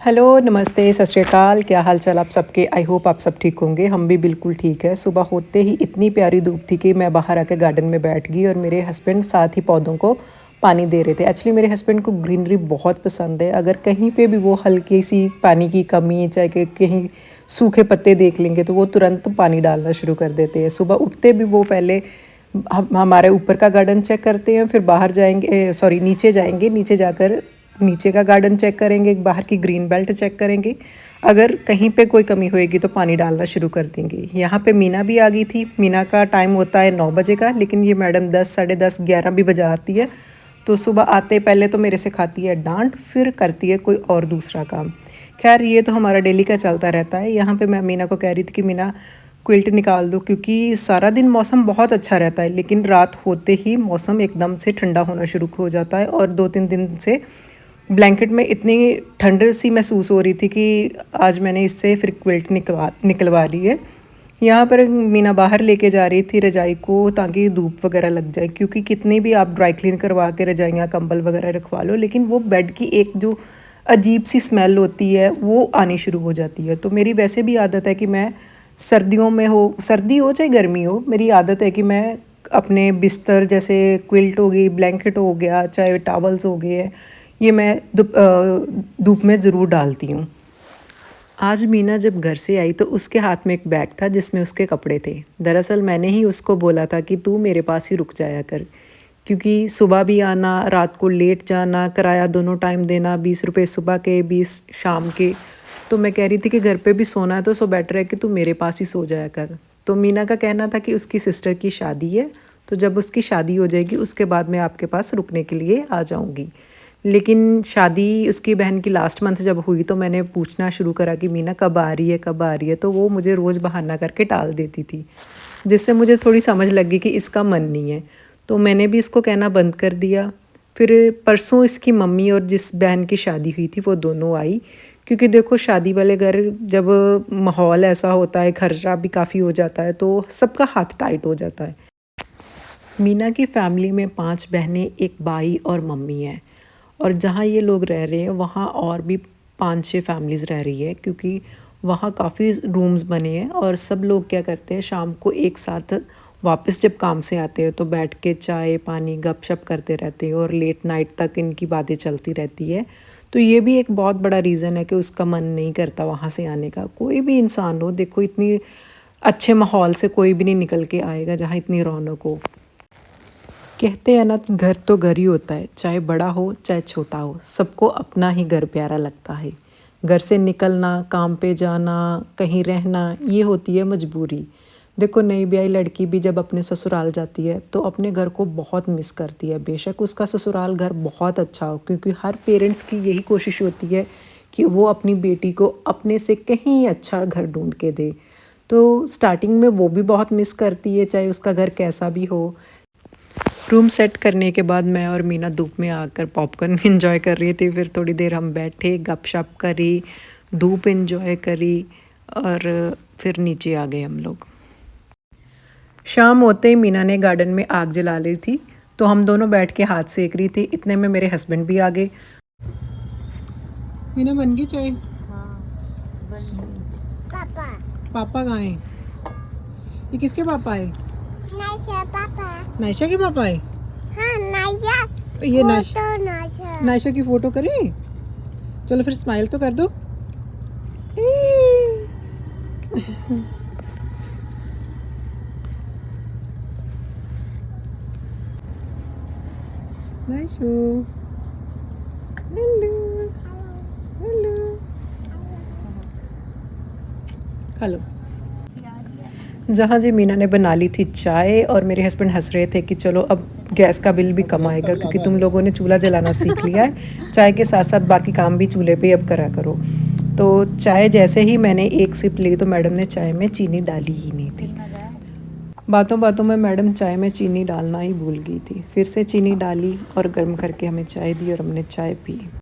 Hello, नमस्ते, सत श्री अकाल। क्या हाल चाल आप सबके? आई होप आप सब ठीक होंगे। हम भी बिल्कुल ठीक है। सुबह होते ही इतनी प्यारी धूप थी कि मैं बाहर आके गार्डन में बैठ गई और मेरे हस्बैंड साथ ही पौधों को पानी दे रहे थे। एक्चुअली मेरे हस्बैंड को ग्रीनरी बहुत पसंद है। अगर कहीं पे भी वो हल्की सी पानी की कमी, चाहे कि कहीं सूखे पत्ते देख लेंगे तो वो तुरंत पानी डालना शुरू कर देते हैं। सुबह उठते भी वो पहले हम हमारे ऊपर का गार्डन चेक करते हैं, फिर बाहर जाएंगे, सॉरी नीचे जाएंगे, नीचे जाकर नीचे का गार्डन चेक करेंगे, बाहर की ग्रीन बेल्ट चेक करेंगे। अगर कहीं पे कोई कमी होएगी तो पानी डालना शुरू कर देंगे। यहाँ पे मीना भी आ गई थी। मीना का टाइम होता है 9 बजे का, लेकिन ये मैडम 10, साढ़े 10, 11 भी बजा आती है। तो सुबह आते पहले तो मेरे से खाती है डांट, फिर करती है कोई और दूसरा काम। खैर ये तो हमारा डेली का चलता रहता है। यहाँ पे मैं मीना को कह रही थी कि मीना क्विल्ट निकाल दो, क्योंकि सारा दिन मौसम बहुत अच्छा रहता है, लेकिन रात होते ही मौसम एकदम से ठंडा होना शुरू हो जाता है। और 2-3 दिन से ब्लैंकेट में इतनी ठंड सी महसूस हो रही थी कि आज मैंने इससे फिर क्विल्ट निकलवा ली है। यहाँ पर मीना बाहर लेके जा रही थी रजाई को, ताकि धूप वगैरह लग जाए, क्योंकि कितनी भी आप ड्राई क्लीन करवा के रजाइयाँ कंबल वगैरह रखवा लो, लेकिन वो बेड की एक जो अजीब सी स्मेल होती है वो आनी शुरू हो जाती है। तो मेरी वैसे भी आदत है कि मैं सर्दियों में हो, सर्दी हो चाहे गर्मी हो, मेरी आदत है कि मैं अपने बिस्तर जैसे क्विल्ट हो गई, ब्लैंकेट हो गया, चाहे टॉवल्स हो गए, ये मैं धूप में ज़रूर डालती हूँ। आज मीना जब घर से आई तो उसके हाथ में एक बैग था जिसमें उसके कपड़े थे। दरअसल मैंने ही उसको बोला था कि तू मेरे पास ही रुक जाया कर, क्योंकि सुबह भी आना, रात को लेट जाना, किराया दोनों टाइम देना, 20 रुपये सुबह के, 20 शाम के। तो मैं कह रही थी कि घर पे भी सोना है तो सो बेटर है कि तू मेरे पास ही सो जाया कर। तो मीना का कहना था कि उसकी सिस्टर की शादी है, तो जब उसकी शादी हो जाएगी उसके बाद मैं आपके पास रुकने के लिए आ जाऊँगी। लेकिन शादी उसकी बहन की लास्ट मंथ जब हुई तो मैंने पूछना शुरू करा कि मीना कब आ रही है, कब आ रही है, तो वो मुझे रोज़ बहाना करके टाल देती थी, जिससे मुझे थोड़ी समझ लगी कि इसका मन नहीं है। तो मैंने भी इसको कहना बंद कर दिया। फिर परसों इसकी मम्मी और जिस बहन की शादी हुई थी वो दोनों आई, क्योंकि देखो शादी वाले घर जब माहौल ऐसा होता है, खर्चा भी काफ़ी हो जाता है, तो सबका हाथ टाइट हो जाता है। मीना की फैमिली में 5 बहनें, एक भाई और मम्मी है। और जहाँ ये लोग रह रहे हैं वहाँ और भी 5-6 फैमिलीज़ रह रही है, क्योंकि वहाँ काफ़ी रूम्स बने हैं और सब लोग क्या करते हैं, शाम को एक साथ वापस जब काम से आते हैं तो बैठ के चाय पानी गपशप करते रहते हैं और लेट नाइट तक इनकी बातें चलती रहती है। तो ये भी एक बहुत बड़ा रीज़न है कि उसका मन नहीं करता वहाँ से आने का। कोई भी इंसान हो, देखो इतनी अच्छे माहौल से कोई भी नहीं निकल के आएगा जहाँ इतनी रौनक हो। कहते हैं ना, घर तो घर ही होता है, चाहे बड़ा हो चाहे छोटा हो, सबको अपना ही घर प्यारा लगता है। घर से निकलना, काम पे जाना, कहीं रहना, ये होती है मजबूरी। देखो नई ब्याही लड़की भी जब अपने ससुराल जाती है तो अपने घर को बहुत मिस करती है। बेशक उसका ससुराल घर बहुत अच्छा हो, क्योंकि हर पेरेंट्स की यही कोशिश होती है कि वो अपनी बेटी को अपने से कहीं अच्छा घर ढूंढ के दे। तो स्टार्टिंग में वो भी बहुत मिस करती है, चाहे उसका घर कैसा भी हो। रूम सेट करने के बाद मैं और मीना धूप में आकर पॉपकॉर्न एंजॉय कर रही थी। फिर थोड़ी देर हम बैठे, गपशप करी, धूप एंजॉय करी और फिर नीचे आ गए हम लोग। शाम होते ही मीना ने गार्डन में आग जला ली थी, तो हम दोनों बैठ के हाथ सेक रही थी। इतने में मेरे हस्बैंड भी आ गए। मीना बन गई चाय? पापा पापा कहाँ हैं? ये किसके पापा है? नायशा पापा। नायशा के पापा है? हाँ नायशा। ये नायशा नायशा की फ़ोटो करें? चलो फिर स्माइल तो कर दो। नायशू, हेलो हेलो, खा लो। जहाँ जी मीना ने बना ली थी चाय और मेरे हस्बैंड हंस रहे थे कि चलो अब गैस का बिल भी कम आएगा, क्योंकि तुम लोगों ने चूल्हा जलाना सीख लिया है, चाय के साथ साथ बाकी काम भी चूल्हे पे अब करा करो। तो चाय जैसे ही मैंने एक सिप ली तो मैडम ने चाय में चीनी डाली ही नहीं थी। बातों बातों में मैडम चाय में चीनी डालना ही भूल गई थी। फिर से चीनी डाली और गर्म करके हमें चाय दी और हमने चाय पी।